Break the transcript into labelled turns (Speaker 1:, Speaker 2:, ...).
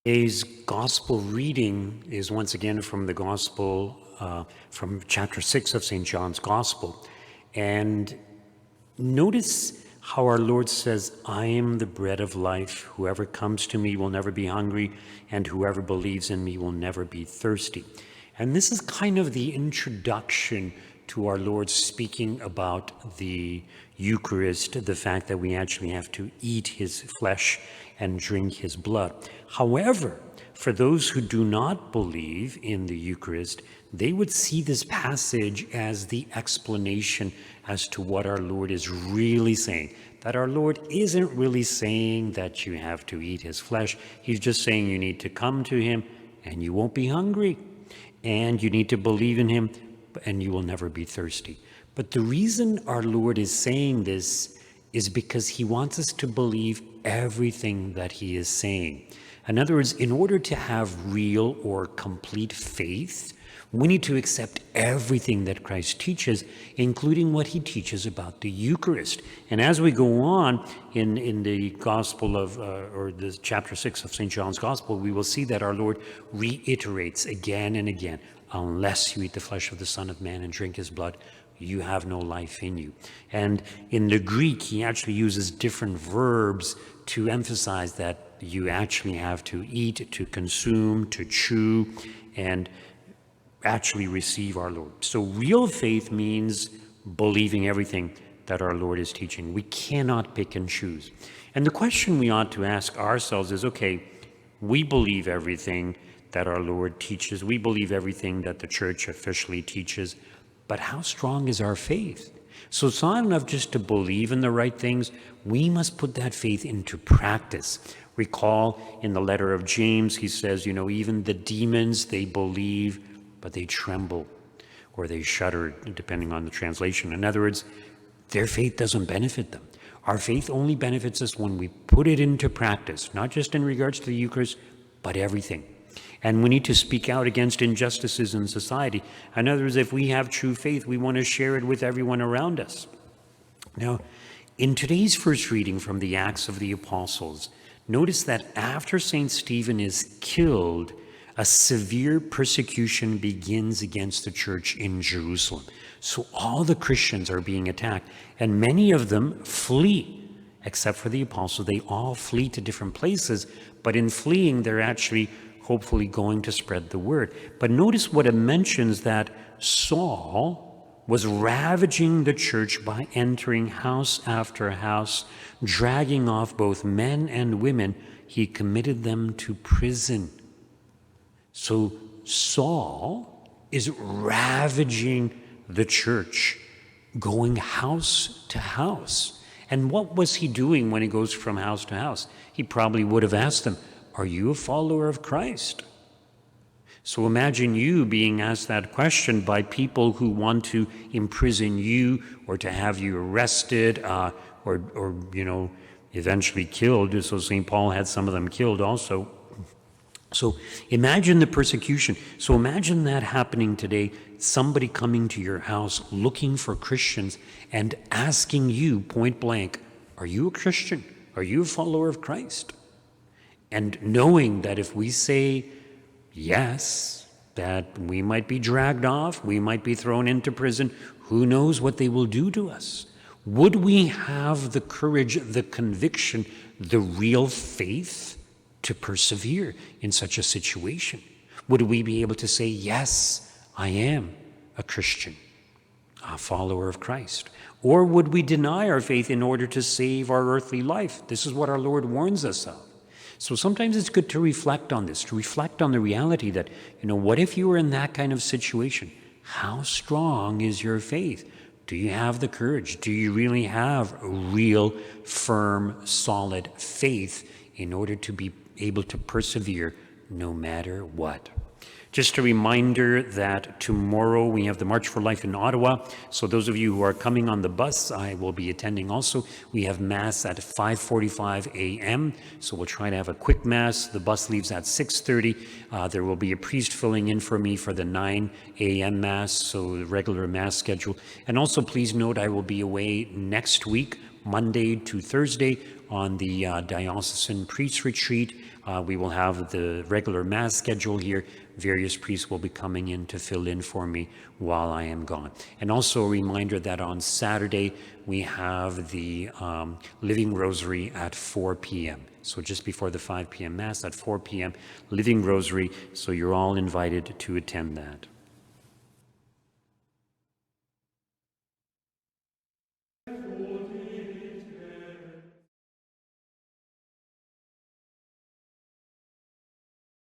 Speaker 1: Today's gospel reading is once again from the gospel, from chapter 6 of St. John's Gospel. And notice how our Lord says, I am the bread of life. Whoever comes to me will never be hungry, and whoever believes in me will never be thirsty. And this is kind of the introduction to our Lord speaking about the Eucharist, the fact that we actually have to eat his flesh and drink his blood. However, for those who do not believe in the Eucharist, they would see this passage as the explanation as to what our Lord is really saying. That our Lord isn't really saying that you have to eat his flesh. He's just saying you need to come to him and you won't be hungry. And you need to believe in him and you will never be thirsty. But the reason our Lord is saying this is because he wants us to believe everything that he is saying. In other words, in order to have real or complete faith, we need to accept everything that Christ teaches, including what he teaches about the Eucharist. And as we go on in the Gospel of, or the chapter 6 of St. John's Gospel, we will see that our Lord reiterates again and again, unless you eat the flesh of the Son of Man and drink his blood, you have no life in you. And in the Greek, he actually uses different verbs to emphasize that you actually have to eat, to consume, to chew, and actually receive our Lord. So real faith means believing everything that our Lord is teaching. We cannot pick and choose. And the question we ought to ask ourselves is, okay, we believe everything that our Lord teaches. We believe everything that the church officially teaches. But how strong is our faith? So it's not enough just to believe in the right things. We must put that faith into practice. Recall in the letter of James, he says, even the demons, they believe, but they tremble or they shudder, depending on the translation. In other words, their faith doesn't benefit them. Our faith only benefits us when we put it into practice, not just in regards to the Eucharist, but everything. And we need to speak out against injustices in society. In other words, if we have true faith, we want to share it with everyone around us. Now, in today's first reading from the Acts of the Apostles, notice that after St. Stephen is killed, a severe persecution begins against the church in Jerusalem. So all the Christians are being attacked, and many of them flee, except for the apostles. They all flee to different places, but in fleeing, they're actually hopefully going to spread the word. But notice what it mentions, that Saul was ravaging the church by entering house after house, dragging off both men and women. He committed them to prison. So Saul is ravaging the church, going house to house. And what was he doing when he goes from house to house? He probably would have asked them, are you a follower of Christ? So imagine you being asked that question by people who want to imprison you or to have you arrested or eventually killed. So St. Paul had some of them killed also. So imagine the persecution. So imagine that happening today, somebody coming to your house looking for Christians and asking you point blank, are you a Christian? Are you a follower of Christ? And knowing that if we say yes, that we might be dragged off, we might be thrown into prison, who knows what they will do to us? Would we have the courage, the conviction, the real faith to persevere in such a situation? Would we be able to say, yes, I am a Christian, a follower of Christ? Or would we deny our faith in order to save our earthly life? This is what our Lord warns us of. So sometimes it's good to reflect on this, to reflect on the reality that, what if you were in that kind of situation? How strong is your faith? Do you have the courage? Do you really have a real, firm, solid faith in order to be able to persevere no matter what? Just a reminder that tomorrow we have the March for Life in Ottawa. So those of you who are coming on the bus, I will be attending also. We have Mass at 5:45 a.m. So we'll try to have a quick Mass. The bus leaves at 6:30. There will be a priest filling in for me for the 9 a.m. Mass, so the regular Mass schedule. And also please note I will be away next week, Monday to Thursday, on the Diocesan Priest Retreat. We will have the regular Mass schedule here. Various priests will be coming in to fill in for me while I am gone. And also a reminder that on Saturday we have the Living Rosary at 4 p.m. So just before the 5 p.m. Mass at 4 p.m. Living Rosary. So you're all invited to attend that.